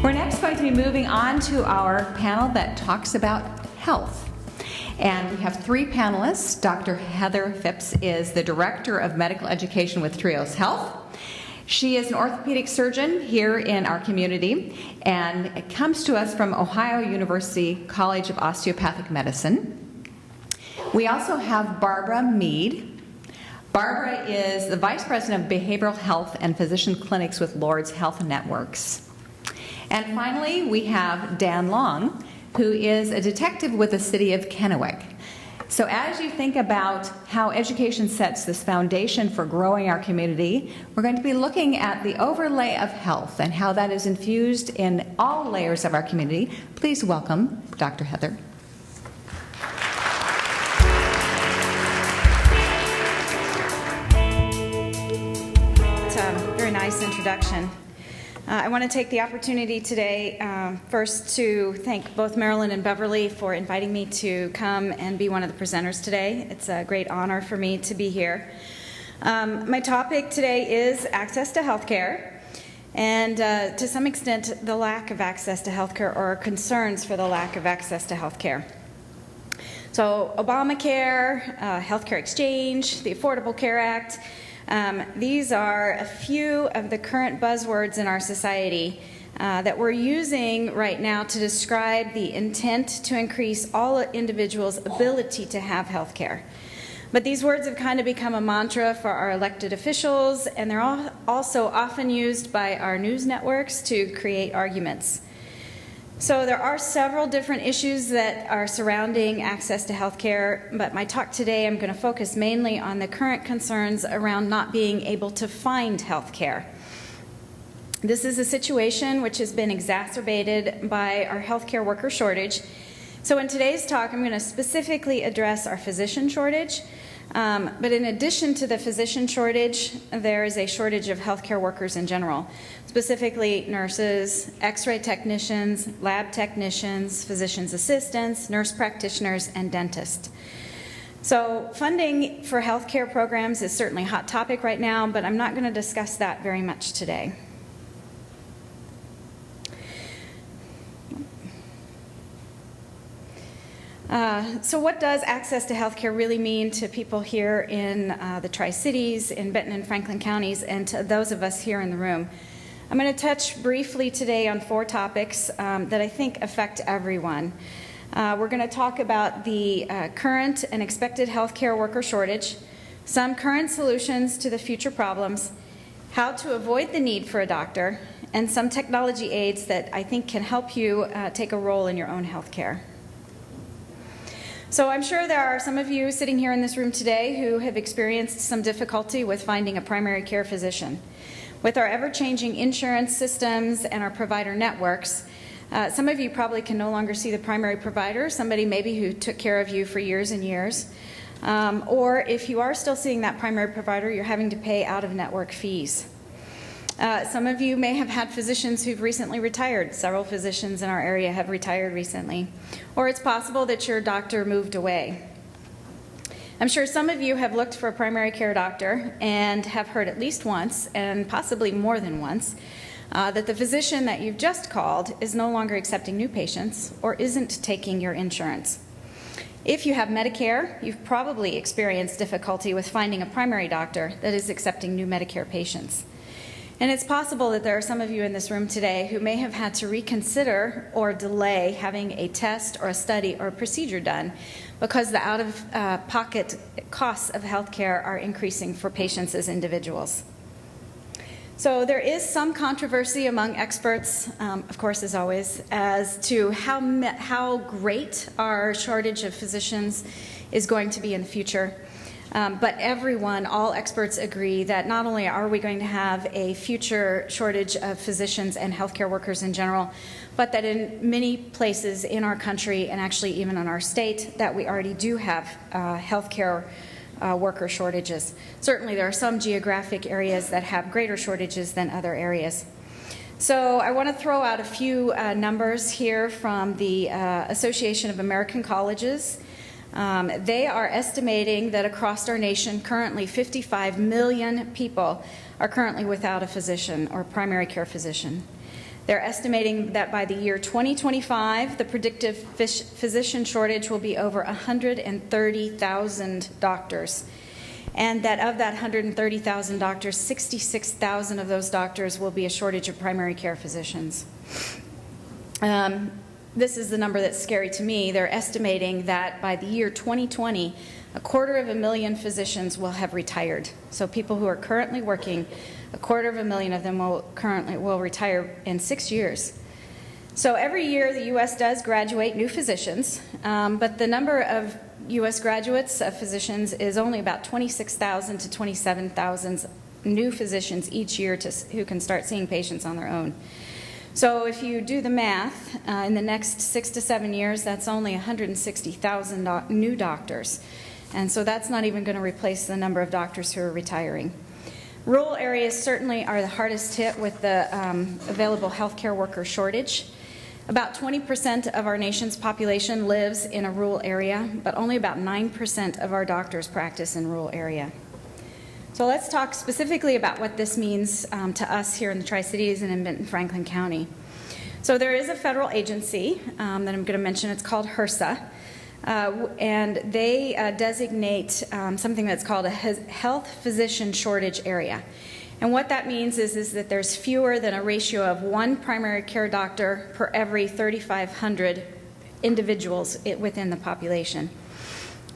We're next going to be moving on to our panel that talks about health. And we have three panelists. Dr. Heather Phipps is the Director of Medical Education with Trios Health. She is an orthopedic surgeon here in our community and comes to us from Ohio University College of Osteopathic Medicine. We also have Barbara Mead. Barbara is the Vice President of Behavioral Health and Physician Clinics with Lourdes Health Networks. And finally, we have Dan Long, who is a detective with the city of Kennewick. So as you think about how education sets this foundation for growing our community, we're going to be looking at the overlay of health and how that is infused in all layers of our community. Please welcome Dr. Heather. It's a very nice introduction. I want to take the opportunity today first to thank both Marilyn and Beverly for inviting me to come and be one of the presenters today. It's a great honor for me to be here. My topic today is access to healthcare, and to some extent the lack of access to healthcare or concerns for the lack of access to healthcare. So Obamacare, healthcare exchange, the Affordable Care Act, these are a few of the current buzzwords in our society that we're using right now to describe the intent to increase all individuals' ability to have health care. But these words have kind of become a mantra for our elected officials, and they're also often used by our news networks to create arguments. So there are several different issues that are surrounding access to health care, but my talk today I'm going to focus mainly on the current concerns around not being able to find health care. This is a situation which has been exacerbated by our healthcare worker shortage. So in today's talk I'm going to specifically address our physician shortage, but in addition to the physician shortage, there is a shortage of healthcare workers in general, specifically nurses, x-ray technicians, lab technicians, physician's assistants, nurse practitioners, and dentists. So funding for healthcare programs is certainly a hot topic right now, but I'm not going to discuss that very much today. So what does access to healthcare really mean to people here in the Tri-Cities, in Benton and Franklin counties, and to those of us here in the room? I'm going to touch briefly today on four topics that I think affect everyone. We're going to talk about the current and expected healthcare worker shortage, some current solutions to the future problems, how to avoid the need for a doctor, and some technology aids that I think can help you take a role in your own healthcare. So I'm sure there are some of you sitting here in this room today who have experienced some difficulty with finding a primary care physician. With our ever-changing insurance systems and our provider networks, some of you probably can no longer see the primary provider, somebody maybe who took care of you for years and years. Or if you are still seeing that primary provider, you're having to pay out-of-network fees. Some of you may have had physicians who've recently retired. Several physicians in our area have retired recently. Or it's possible that your doctor moved away. I'm sure some of you have looked for a primary care doctor and have heard at least once, and possibly more than once, that the physician that you've just called is no longer accepting new patients or isn't taking your insurance. If you have Medicare, you've probably experienced difficulty with finding a primary doctor that is accepting new Medicare patients. And it's possible that there are some of you in this room today who may have had to reconsider or delay having a test or a study or a procedure done because the out-of-pocket costs of healthcare are increasing for patients as individuals. So there is some controversy among experts, of course, as always, as to how great our shortage of physicians is going to be in the future. But everyone, all experts agree that not only are we going to have a future shortage of physicians and healthcare workers in general, but that in many places in our country, and actually even in our state, that we already do have healthcare worker shortages. Certainly there are some geographic areas that have greater shortages than other areas. So I want to throw out a few numbers here from the Association of American Colleges. They are estimating that across our nation currently 55 million people are currently without a physician or primary care physician. They're estimating that by the year 2025, the predictive physician shortage will be over 130,000 doctors. And that of that 130,000 doctors, 66,000 of those doctors will be a shortage of primary care physicians. This is the number that's scary to me. They're estimating that by the year 2020, 250,000 physicians will have retired. So people who are currently working, 250,000 of them will retire in 6 years. So every year the U.S. does graduate new physicians, but the number of U.S. graduates of physicians is only about 26,000 to 27,000 new physicians each year who can start seeing patients on their own. So if you do the math, in the next 6 to 7 years, that's only 160,000 new doctors. And so that's not even going to replace the number of doctors who are retiring. Rural areas certainly are the hardest hit with the available healthcare worker shortage. About 20% of our nation's population lives in a rural area, but only about 9% of our doctors practice in rural area. So let's talk specifically about what this means to us here in the Tri-Cities and in Benton, Franklin County. So there is a federal agency that I'm going to mention. It's called HRSA, and they designate something that's called a health physician shortage area. And what that means is that there's fewer than a ratio of one primary care doctor per every 3,500 individuals within the population.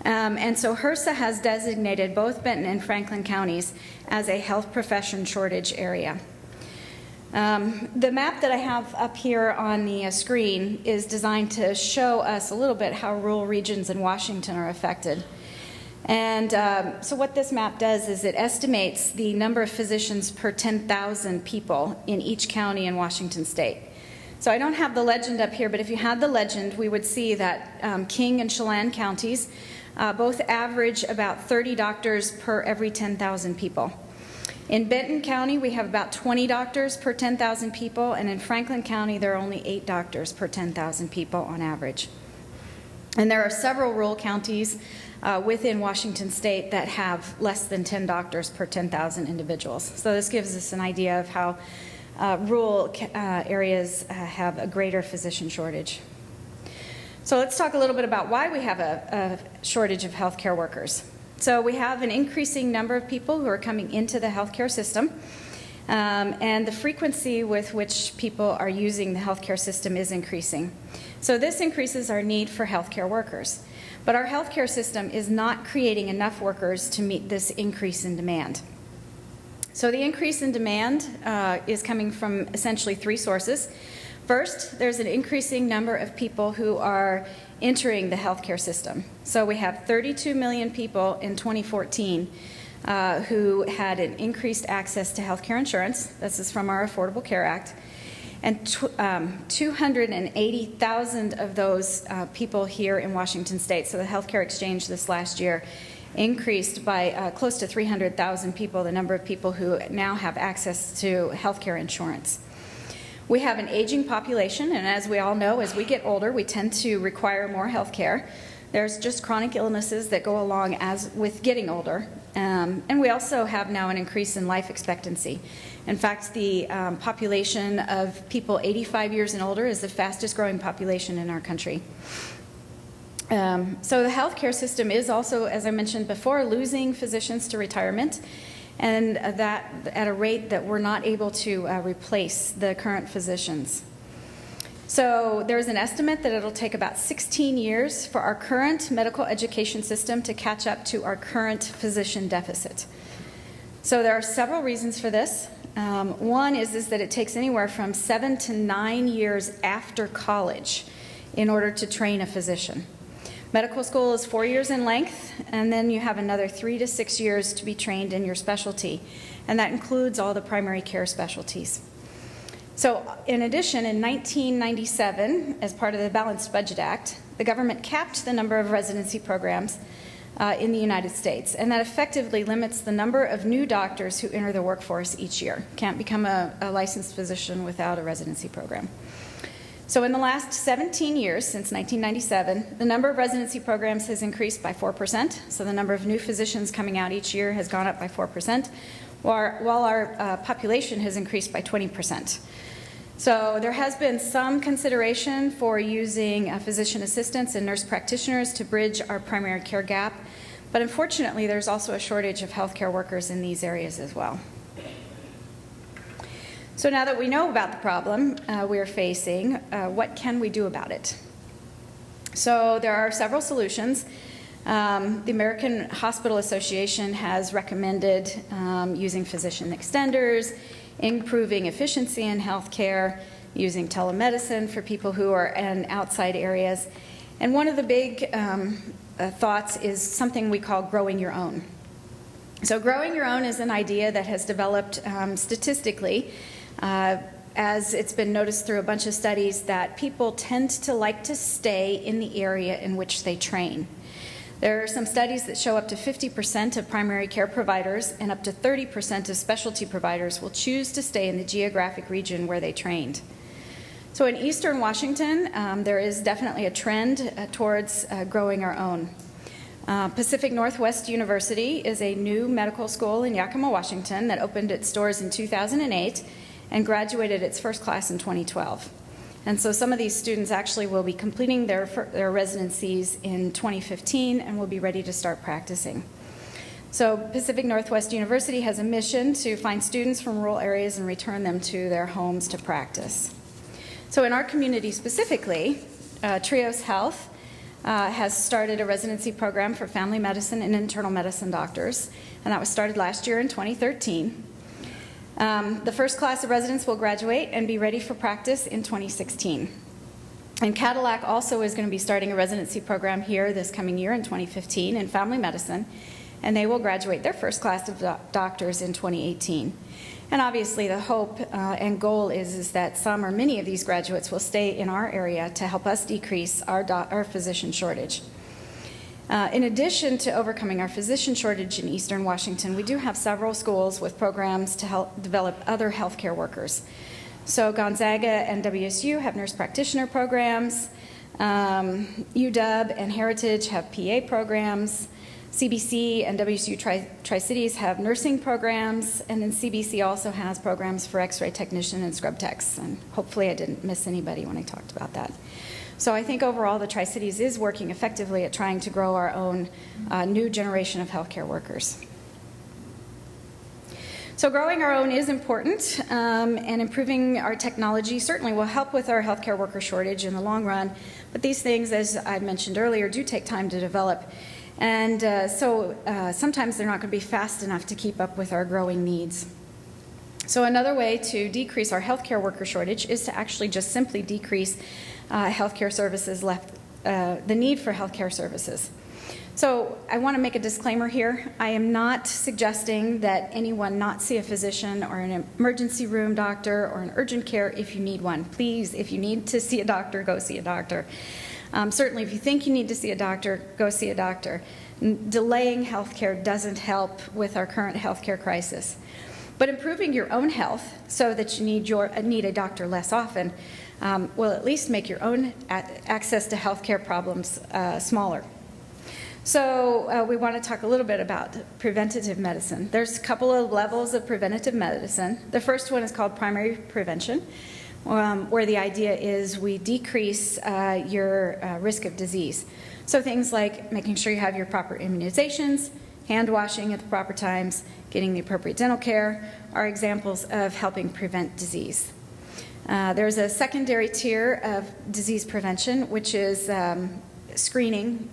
And so HRSA has designated both Benton and Franklin counties as a health profession shortage area. The map that I have up here on the screen is designed to show us a little bit how rural regions in Washington are affected. And so what this map does is it estimates the number of physicians per 10,000 people in each county in Washington state. So I don't have the legend up here, but if you had the legend, we would see that King and Chelan counties both average about 30 doctors per every 10,000 people. In Benton County, we have about 20 doctors per 10,000 people, and in Franklin County, there are only 8 doctors per 10,000 people on average. And there are several rural counties within Washington state that have less than 10 doctors per 10,000 individuals. So this gives us an idea of how rural areas have a greater physician shortage. So let's talk a little bit about why we have a shortage of healthcare workers. So we have an increasing number of people who are coming into the healthcare system, and the frequency with which people are using the healthcare system is increasing. So this increases our need for healthcare workers. But our healthcare system is not creating enough workers to meet this increase in demand. So the increase in demand is coming from essentially 3 sources. First, there's an increasing number of people who are entering the healthcare system. So we have 32 million people in 2014 who had an increased access to healthcare insurance. This is from our Affordable Care Act. And 280,000 of those people here in Washington state, so the healthcare exchange this last year increased by close to 300,000 people, the number of people who now have access to healthcare insurance. We have an aging population, and as we all know, as we get older, we tend to require more health care. There's just chronic illnesses that go along as with getting older. And we also have now an increase in life expectancy. In fact, the population of people 85 years and older is the fastest growing population in our country. So the healthcare system is also, as I mentioned before, losing physicians to retirement, and that at a rate that we're not able to replace the current physicians. So there's an estimate that it'll take about 16 years for our current medical education system to catch up to our current physician deficit. So there are several reasons for this. One is that it takes anywhere from 7 to 9 years after college in order to train a physician. Medical school is 4 years in length, and then you have another 3 to 6 years to be trained in your specialty, and that includes all the primary care specialties. So in addition, in 1997, as part of the Balanced Budget Act, the government capped the number of residency programs in the United States, and that effectively limits the number of new doctors who enter the workforce each year. Can't become a licensed physician without a residency program. So in the last 17 years, since 1997, the number of residency programs has increased by 4%. So the number of new physicians coming out each year has gone up by 4%, while our population has increased by 20%. So there has been some consideration for using physician assistants and nurse practitioners to bridge our primary care gap, but unfortunately there's also a shortage of healthcare workers in these areas as well. So now that we know about the problem we are facing, what can we do about it? So there are several solutions. The American Hospital Association has recommended using physician extenders, improving efficiency in healthcare, using telemedicine for people who are in outside areas. And one of the big thoughts is something we call growing your own. So growing your own is an idea that has developed statistically, as it's been noticed through a bunch of studies, that people tend to like to stay in the area in which they train. There are some studies that show up to 50% of primary care providers and up to 30% of specialty providers will choose to stay in the geographic region where they trained. So in Eastern Washington, there is definitely a trend towards growing our own. Pacific Northwest University is a new medical school in Yakima, Washington that opened its doors in 2008 and graduated its first class in 2012. And so some of these students actually will be completing their residencies in 2015 and will be ready to start practicing. So Pacific Northwest University has a mission to find students from rural areas and return them to their homes to practice. So in our community specifically, Trios Health has started a residency program for family medicine and internal medicine doctors, and that was started last year in 2013. The first class of residents will graduate and be ready for practice in 2016. And Cadillac also is going to be starting a residency program here this coming year in 2015 in family medicine, and they will graduate their first class of doctors in 2018. And obviously the hope and goal is that some or many of these graduates will stay in our area to help us decrease our physician shortage. In addition to overcoming our physician shortage in Eastern Washington, we do have several schools with programs to help develop other healthcare workers. So Gonzaga and WSU have nurse practitioner programs. UW and Heritage have PA programs. CBC and WSU Tri-Cities have nursing programs, and then CBC also has programs for x-ray technician and scrub techs, and hopefully I didn't miss anybody when I talked about that. So I think overall the Tri-Cities is working effectively at trying to grow our own new generation of healthcare workers. So growing our own is important, and improving our technology certainly will help with our healthcare worker shortage in the long run, but these things, as I mentioned earlier, do take time to develop. And so sometimes they're not going to be fast enough to keep up with our growing needs. So another way to decrease our healthcare worker shortage is to actually just simply decrease healthcare services the need for healthcare services. So I want to make a disclaimer here. I am not suggesting that anyone not see a physician or an emergency room doctor or an urgent care if you need one. Please, if you need to see a doctor, go see a doctor. Certainly, if you think you need to see a doctor, go see a doctor. Delaying health care doesn't help with our current health care crisis. But improving your own health so that you need a doctor less often will at least make your own access to health care problems smaller. So we want to talk a little bit about preventative medicine. There's a couple of levels of preventative medicine. The first one is called primary prevention, where the idea is we decrease your risk of disease. So things like making sure you have your proper immunizations, hand washing at the proper times, getting the appropriate dental care are examples of helping prevent disease. There's a secondary tier of disease prevention, which is screening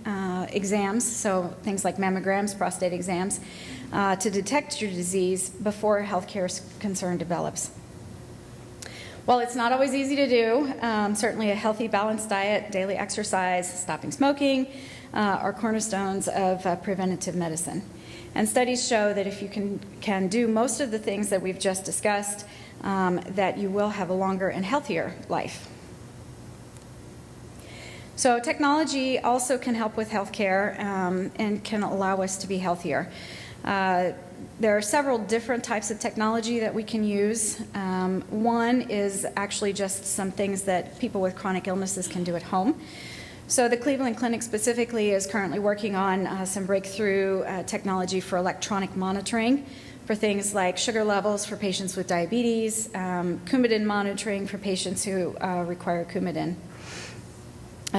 exams, so things like mammograms, prostate exams, to detect your disease before a healthcare concern develops. While it's not always easy to do, certainly a healthy, balanced diet, daily exercise, stopping smoking are cornerstones of preventative medicine. And studies show that if you can do most of the things that we've just discussed, that you will have a longer and healthier life. So technology also can help with healthcare and can allow us to be healthier. There are several different types of technology that we can use. One is actually just some things that people with chronic illnesses can do at home. So the Cleveland Clinic specifically is currently working on some breakthrough technology for electronic monitoring for things like sugar levels for patients with diabetes, Coumadin monitoring for patients who require Coumadin.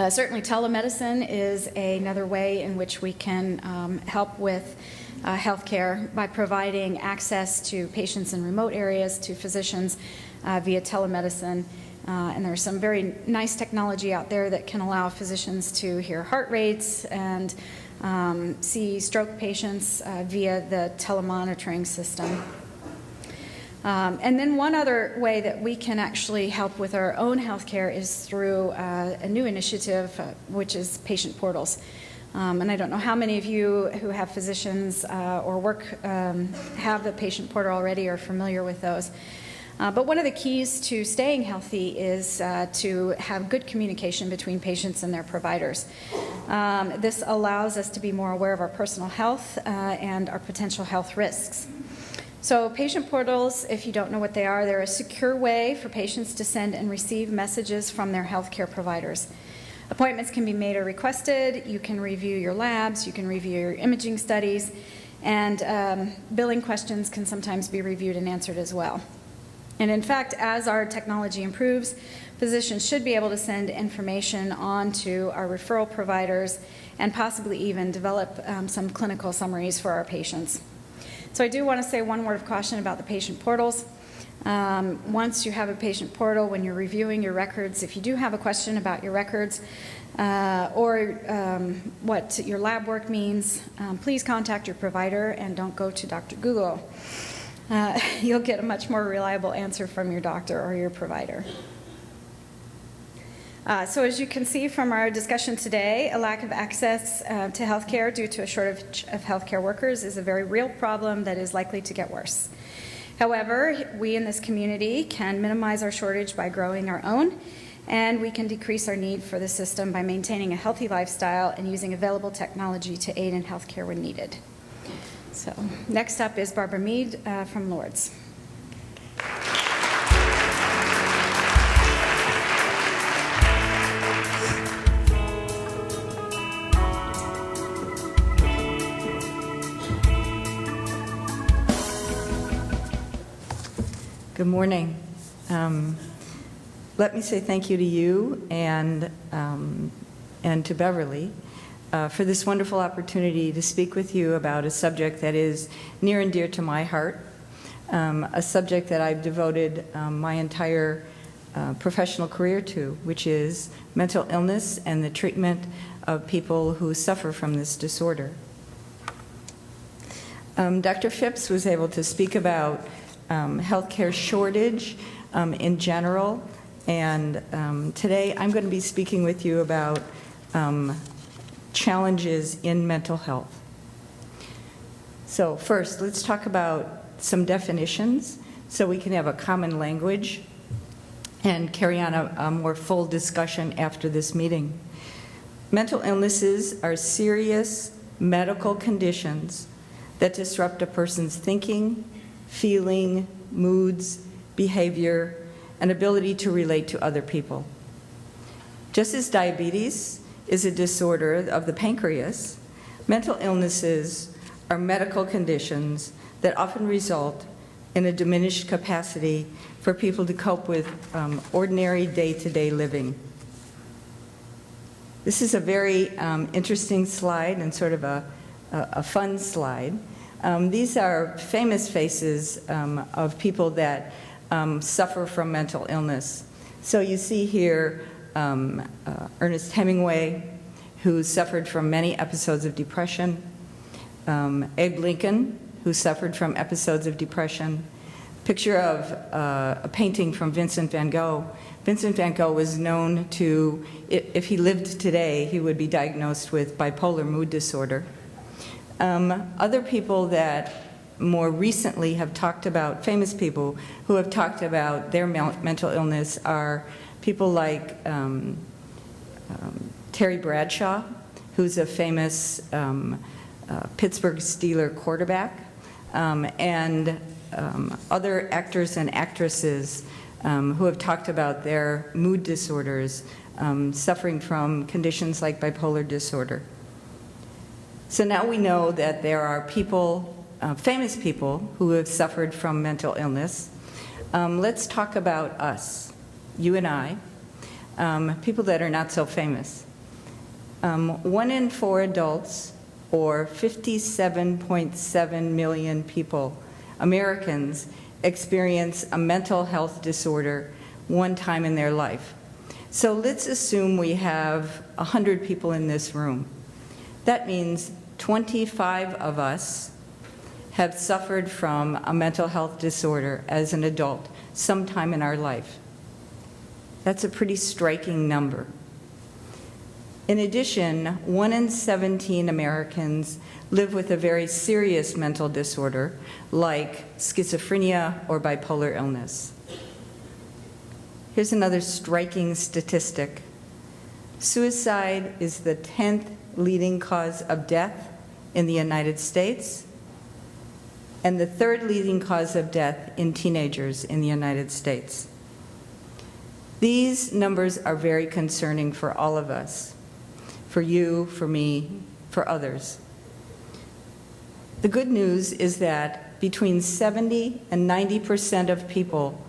Certainly telemedicine is another way in which we can help with healthcare by providing access to patients in remote areas, to physicians via telemedicine. And there's some very nice technology out there that can allow physicians to hear heart rates and see stroke patients via the telemonitoring system. And then one other way that we can actually help with our own healthcare is through a new initiative, which is patient portals. And I don't know how many of you who have physicians or work have the patient portal already or are familiar with those. But one of the keys to staying healthy is to have good communication between patients and their providers. This allows us to be more aware of our personal health and our potential health risks. So patient portals, if you don't know what they are, they're a secure way for patients to send and receive messages from their healthcare providers. Appointments can be made or requested. You can review your labs. You can review your imaging studies. And billing questions can sometimes be reviewed and answered as well. And in fact, as our technology improves, physicians should be able to send information on to our referral providers and possibly even develop some clinical summaries for our patients. So I do want to say one word of caution about the patient portals. Once you have a patient portal, when you're reviewing your records, if you do have a question about your records or what your lab work means, please contact your provider and don't go to Dr. Google. You'll get a much more reliable answer from your doctor or your provider. So as you can see from our discussion today, a lack of access to healthcare due to a shortage of healthcare workers is a very real problem that is likely to get worse. However, we in this community can minimize our shortage by growing our own, and we can decrease our need for the system by maintaining a healthy lifestyle and using available technology to aid in healthcare when needed. So next up is Barbara Mead from Lourdes. Good morning. Let me say thank you to you and to Beverly for this wonderful opportunity to speak with you about a subject that is near and dear to my heart, a subject that I've devoted my entire professional career to, which is mental illness and the treatment of people who suffer from this disorder. Dr. Phipps was able to speak about healthcare shortage in general, and today I'm going to be speaking with you about challenges in mental health. So first, let's talk about some definitions so we can have a common language and carry on a more full discussion after this meeting. Mental illnesses are serious medical conditions that disrupt a person's thinking, feeling, moods, behavior, and ability to relate to other people. Just as diabetes is a disorder of the pancreas, mental illnesses are medical conditions that often result in a diminished capacity for people to cope with ordinary day-to-day living. This is a very interesting slide and sort of a fun slide. These are famous faces of people that suffer from mental illness. So you see here Ernest Hemingway, who suffered from many episodes of depression, Abe Lincoln, who suffered from episodes of depression, picture of a painting from Vincent van Gogh. Vincent van Gogh was known to, if he lived today, he would be diagnosed with bipolar mood disorder. Other people that more recently have talked about, famous people who have talked about their mental illness are people like Terry Bradshaw, who's a famous Pittsburgh Steelers quarterback, and other actors and actresses who have talked about their mood disorders, suffering from conditions like bipolar disorder. So now we know that there are people famous people who have suffered from mental illness. Let's talk about us, you and I, people that are not so famous. 1 in 4 adults, or 57.7 million people, Americans, experience a mental health disorder one time in their life. So let's assume we have 100 people in this room. That means 25 of us have suffered from a mental health disorder as an adult sometime in our life. That's a pretty striking number. In addition, 1 in 17 Americans live with a very serious mental disorder like schizophrenia or bipolar illness. Here's another striking statistic. Suicide is the 10th leading cause of death in the United States and the 3rd leading cause of death in teenagers in the United States. These numbers are very concerning for all of us, for you, for me, for others. The good news is that between 70 and 90% of people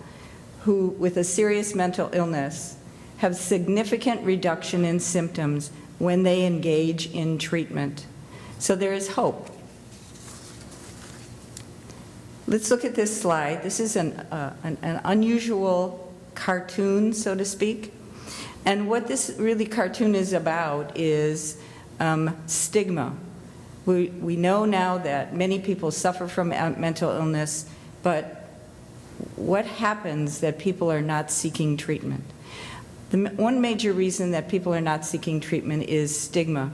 who, with a serious mental illness, have significant reduction in symptoms when they engage in treatment. So there is hope. Let's look at this slide. This is an unusual cartoon, so to speak. And what this really cartoon is about is stigma. We know now that many people suffer from mental illness, but what happens that people are not seeking treatment? One major reason that people are not seeking treatment is stigma.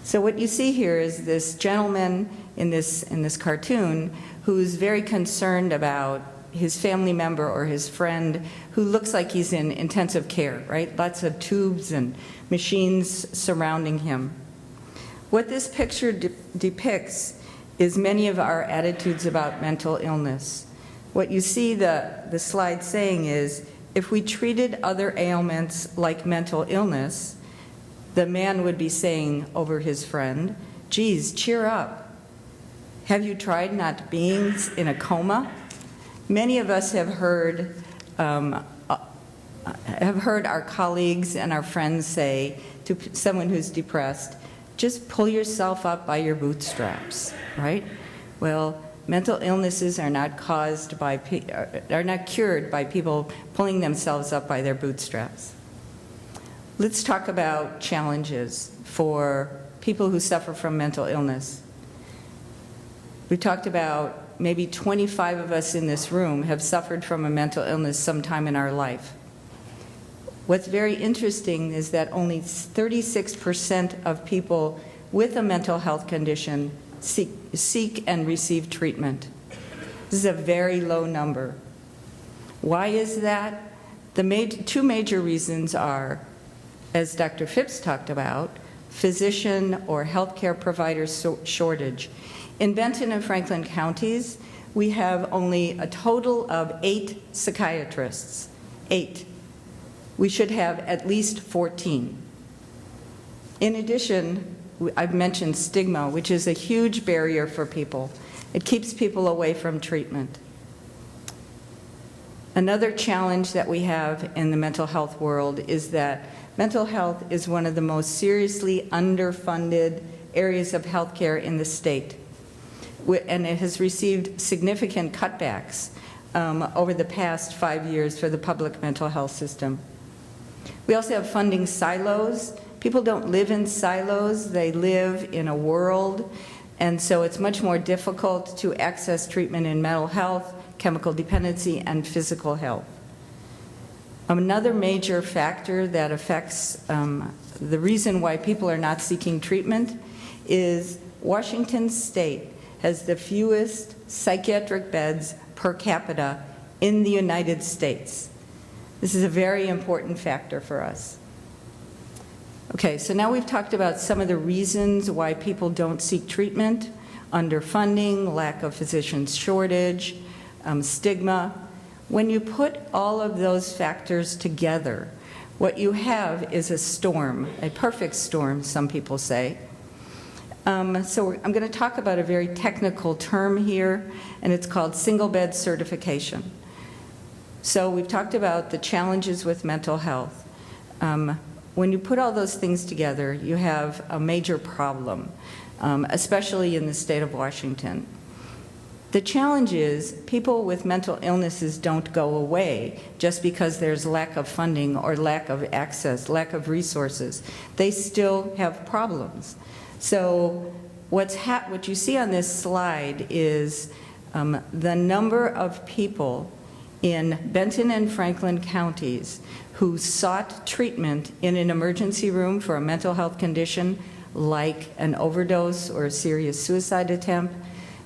So what you see here is this gentleman in this cartoon who's very concerned about his family member or his friend who looks like he's in intensive care, right? Lots of tubes and machines surrounding him. What this picture depicts is many of our attitudes about mental illness. What you see the slide saying is, if we treated other ailments like mental illness, the man would be saying over his friend, geez, cheer up. Have you tried not being in a coma? Many of us have heard our colleagues and our friends say to someone who's depressed, just pull yourself up by your bootstraps, right? Well, mental illnesses are not cured by people pulling themselves up by their bootstraps. Let's talk about challenges for people who suffer from mental illness. We talked about maybe 25 of us in this room have suffered from a mental illness sometime in our life. What's very interesting is that only 36% of people with a mental health condition seek and receive treatment. This is a very low number. Why is that? The two major reasons are, as Dr. Phipps talked about, physician or healthcare provider shortage. In Benton and Franklin counties, we have only a total of 8 psychiatrists. 8. We should have at least 14. In addition, I've mentioned stigma, which is a huge barrier for people. It keeps people away from treatment. Another challenge that we have in the mental health world is that mental health is one of the most seriously underfunded areas of healthcare in the state. And it has received significant cutbacks over the past 5 years for the public mental health system. We also have funding silos. People don't live in silos, they live in a world, and so it's much more difficult to access treatment in mental health, chemical dependency, and physical health. Another major factor that affects the reason why people are not seeking treatment is Washington State has the fewest psychiatric beds per capita in the United States. This is a very important factor for us. Okay, so now we've talked about some of the reasons why people don't seek treatment: underfunding, lack of physicians shortage, stigma. When you put all of those factors together, what you have is a storm, a perfect storm, some people say. So I'm going to talk about a very technical term here, and it's called single bed certification. So we've talked about the challenges with mental health. When you put all those things together, you have a major problem, especially in the state of Washington. The challenge is people with mental illnesses don't go away just because there's lack of funding or lack of access, lack of resources. They still have problems. So what you see on this slide is the number of people in Benton and Franklin counties who sought treatment in an emergency room for a mental health condition like an overdose or a serious suicide attempt,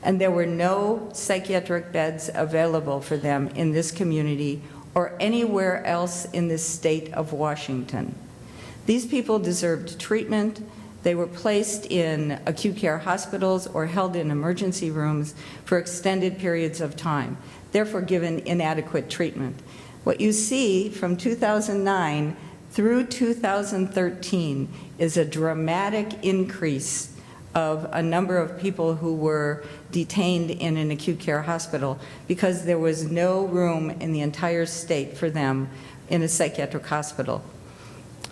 and there were no psychiatric beds available for them in this community or anywhere else in the state of Washington. These people deserved treatment. They were placed in acute care hospitals or held in emergency rooms for extended periods of time, therefore given inadequate treatment. What you see from 2009 through 2013 is a dramatic increase of a number of people who were detained in an acute care hospital because there was no room in the entire state for them in a psychiatric hospital.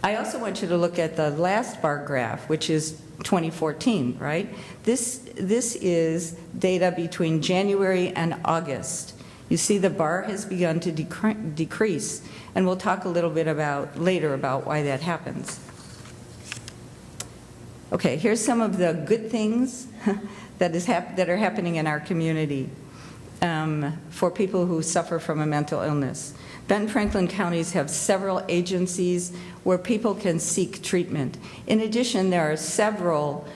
I also want you to look at the last bar graph, which is 2014, right? This is data between January and August. You see the bar has begun to decrease, and we'll talk a little bit later about why that happens. Okay, here's some of the good things that are happening in our community for people who suffer from a mental illness. Benton and Franklin counties have several agencies where people can seek treatment. In addition, there are several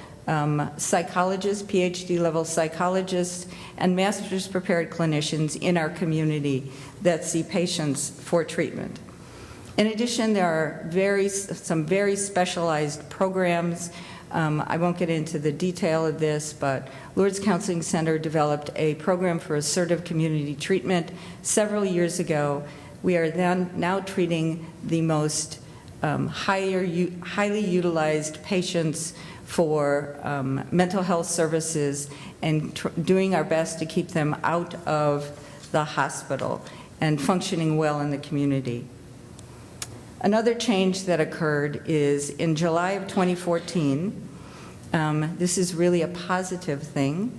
psychologists, PhD-level psychologists, and master's prepared clinicians in our community that see patients for treatment. In addition, there are some very specialized programs. I won't get into the detail of this, but Lourdes Counseling Center developed a program for assertive community treatment several years ago. We are now treating the most highly utilized patients for mental health services and doing our best to keep them out of the hospital and functioning well in the community. Another change that occurred is in July of 2014, this is really a positive thing,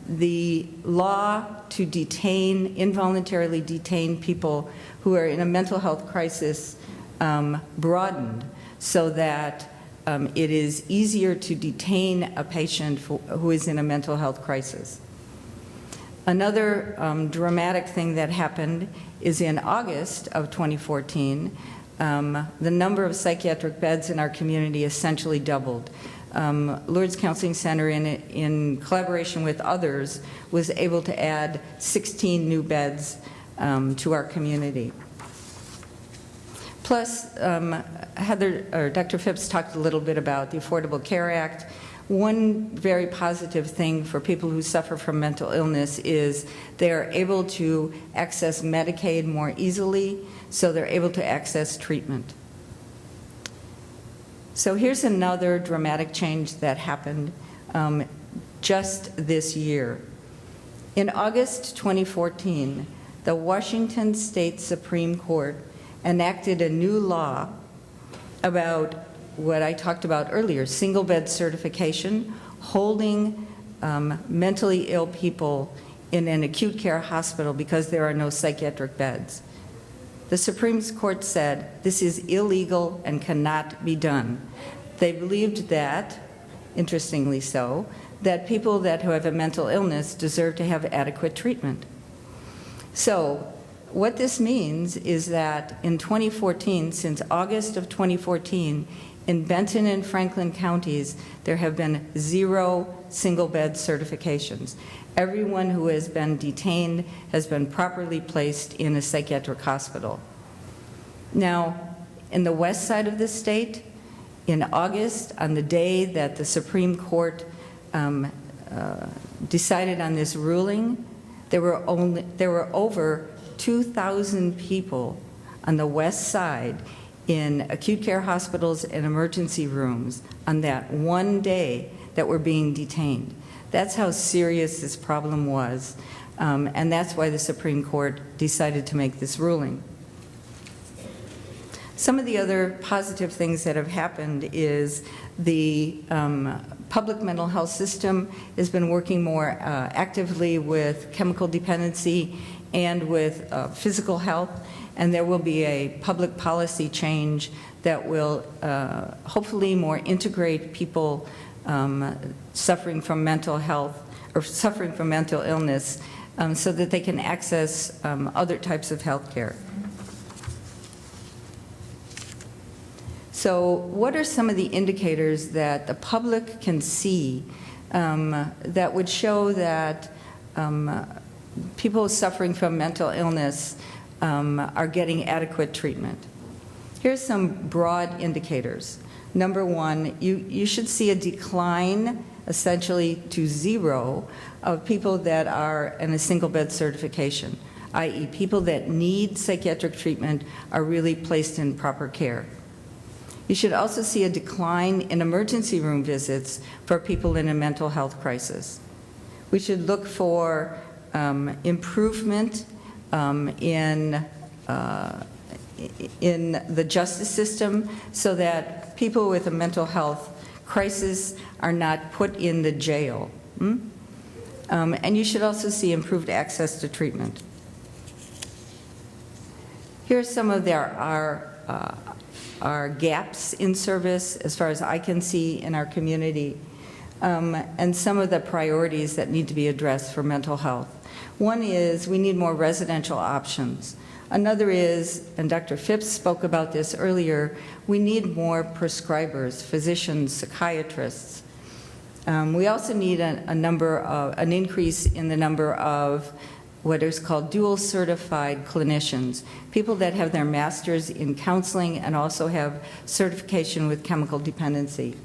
the law to involuntarily detain people who are in a mental health crisis broadened so that it is easier to detain a patient who is in a mental health crisis. Another dramatic thing that happened is in August of 2014, the number of psychiatric beds in our community essentially doubled. Lourdes Counseling Center, in collaboration with others, was able to add 16 new beds to our community. Plus, Dr. Phipps talked a little bit about the Affordable Care Act. One very positive thing for people who suffer from mental illness is they are able to access Medicaid more easily, so they're able to access treatment. So here's another dramatic change that happened just this year. In August 2014, the Washington State Supreme Court enacted a new law about what I talked about earlier, single bed certification, holding mentally ill people in an acute care hospital because there are no psychiatric beds. The Supreme Court said this is illegal and cannot be done. They believed that, interestingly so, that people who have a mental illness deserve to have adequate treatment. So what this means is that in 2014, since August of 2014, in Benton and Franklin counties, there have been 0 single bed certifications. Everyone who has been detained has been properly placed in a psychiatric hospital. Now, in the west side of the state, in August, on the day that the Supreme Court decided on this ruling, there were over 2,000 people on the west side in acute care hospitals and emergency rooms on that one day that were being detained. That's how serious this problem was, and that's why the Supreme Court decided to make this ruling. Some of the other positive things that have happened is the public mental health system has been working more actively with chemical dependency and with physical health, and there will be a public policy change that will hopefully more integrate people suffering from mental health or suffering from mental illness so that they can access other types of health care. So what are some of the indicators that the public can see that would show that people suffering from mental illness are getting adequate treatment? Here's some broad indicators. Number one, you should see a decline, essentially to zero, of people that are in a single bed certification, i.e. people that need psychiatric treatment are really placed in proper care. You should also see a decline in emergency room visits for people in a mental health crisis. We should look for improvement in the justice system so that people with a mental health crisis are not put in the jail. And you should also see improved access to treatment. Here are some of our gaps in service, as far as I can see in our community, and some of the priorities that need to be addressed for mental health. One is we need more residential options. Another is, and Dr. Phipps spoke about this earlier, we need more prescribers, physicians, psychiatrists. We also need an increase in the number of what is called dual certified clinicians, people that have their masters in counseling and also have certification with chemical dependency.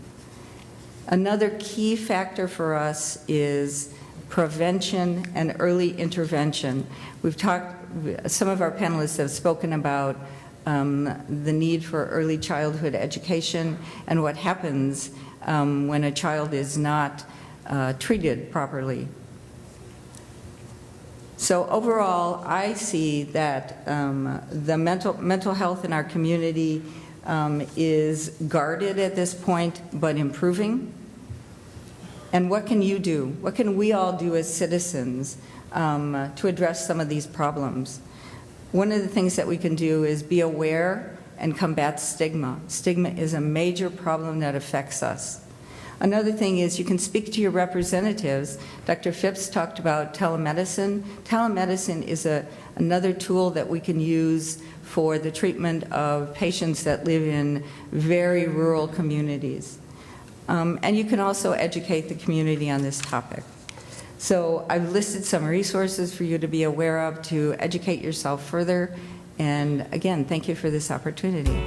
Another key factor for us is prevention and early intervention. Some of our panelists have spoken about the need for early childhood education and what happens when a child is not treated properly. So overall, I see that the mental health in our community is guarded at this point, but improving. And what can you do? What can we all do as citizens to address some of these problems? One of the things that we can do is be aware and combat stigma. Stigma is a major problem that affects us. Another thing is you can speak to your representatives. Dr. Phipps talked about telemedicine. Telemedicine is another tool that we can use for the treatment of patients that live in very rural communities. And you can also educate the community on this topic. So I've listed some resources for you to be aware of to educate yourself further. And again, thank you for this opportunity.